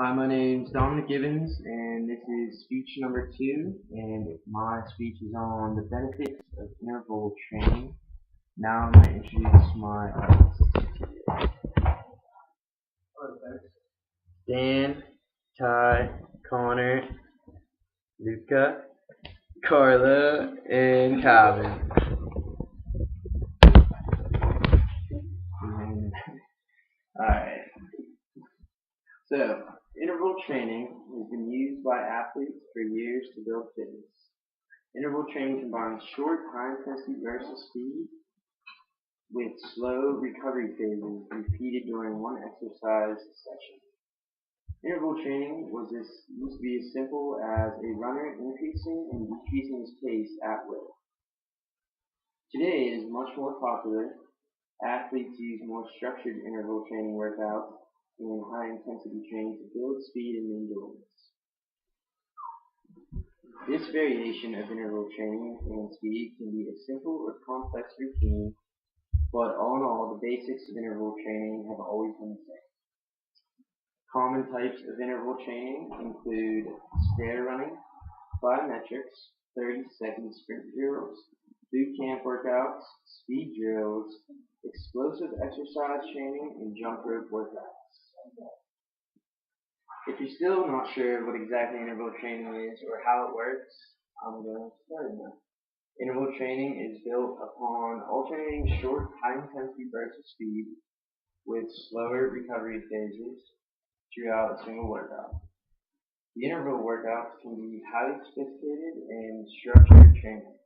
Hi, my name's Dominic Gibbons, and this is speech number 2, and my speech is on the benefits of interval training. Now I'm going to introduce my audience today. Hello, folks. Dan, Ty, Connor, Luca, Carla, and Calvin. Alright. So, interval training has been used by athletes for years to build fitness. Interval training combines short, high-intensity bursts of speed with slow recovery phases repeated during one exercise session. Interval training used to be as simple as a runner increasing and decreasing his pace at will. Today it is much more popular. Athletes use more structured interval training workouts and high-intensity training to build speed and endurance. This variation of interval training and speed can be a simple or complex routine, but all in all, the basics of interval training have always been the same. Common types of interval training include stair running, plyometrics, 30-second sprint drills, boot camp workouts, speed drills, explosive exercise training, and jump rope workouts. If you're still not sure what exactly interval training is or how it works, I'm going to start now. Interval training is built upon alternating short, high-intensity bursts of speed with slower recovery phases throughout a single workout. The interval workouts can be highly sophisticated and structured training,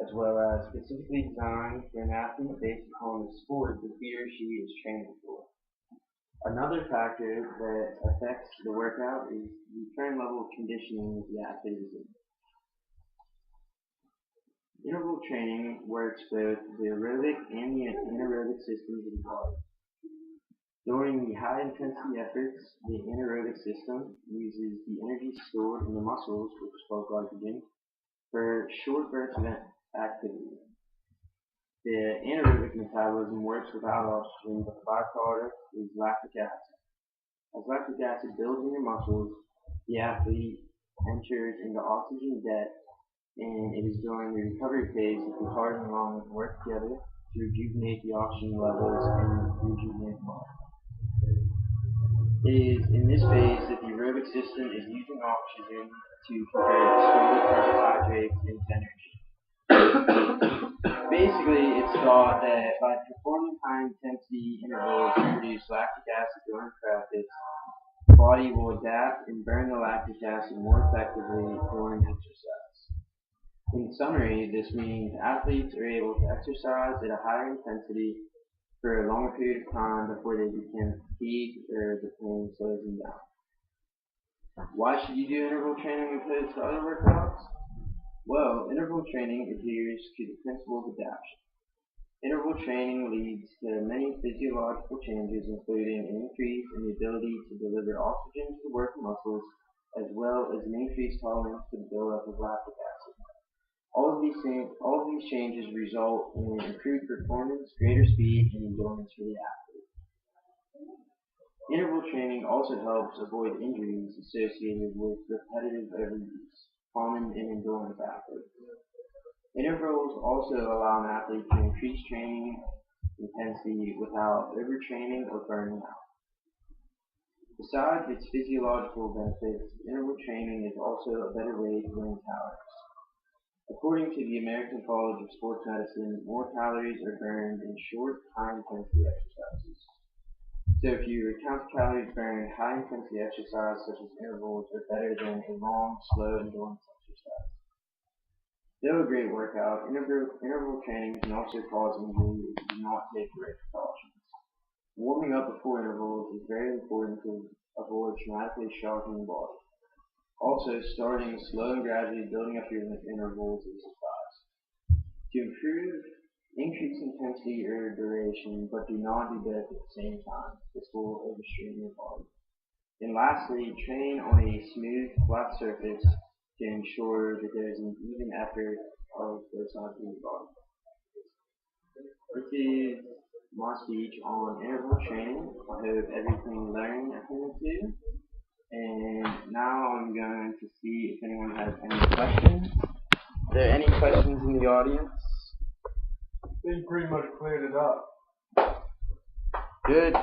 as well as specifically designed for an athlete based upon the sport that he or she is training for. Another factor that affects the workout is the current level of conditioning that the athlete is in. Interval training works both the aerobic and the anaerobic systems of the body. During the high-intensity efforts, the anaerobic system uses the energy stored in the muscles, which is called glycogen, for short bursts of activity. The anaerobic metabolism works without oxygen, but the byproduct is lactic acid. As lactic acid builds in your muscles, the athlete enters into oxygen debt, and it is during the recovery phase that the heart and lungs work together to rejuvenate the oxygen levels and rejuvenate the body. It is in this phase that the aerobic system is using oxygen to convert stored carbohydrates into energy. Basically, it's thought that by performing high-intensity intervals to produce lactic acid during practice, the body will adapt and burn the lactic acid more effectively during exercise. In summary, this means athletes are able to exercise at a higher intensity for a longer period of time before they become fatigued or the pain slows them down. Why should you do interval training opposed to other workouts? Well, interval training adheres to the principle of adaptation. Interval training leads to many physiological changes, including an increase in the ability to deliver oxygen to the working muscles, as well as an increased tolerance to the buildup of lactic acid. All of these changes result in improved performance, greater speed, and endurance for the athlete. Interval training also helps avoid injuries associated with repetitive overuse, common in endurance athletes. Intervals also allow an athlete to increase training intensity without overtraining or burning out. Besides its physiological benefits, interval training is also a better way to burn calories. According to the American College of Sports Medicine, more calories are burned in short, high-intensity exercises. So if you count calories burned, high-intensity exercise such as intervals are better than a long, slow endurance exercise. Though a great workout, interval training can also cause injury if you do not take the right precautions. Warming up before intervals is very important to avoid traumatically shocking the body. Also, starting slow and gradually building up your intervals is advised. To improve, increase intensity or duration, but do not do both at the same time. This will overstrain your body. And lastly, train on a smooth, flat surface to ensure that there is an even effort of both sides of your body. This is my speech on interval training. I hope everything learned at 22. And anyone has any questions. Are there any questions in the audience? They pretty much cleared it up. Good.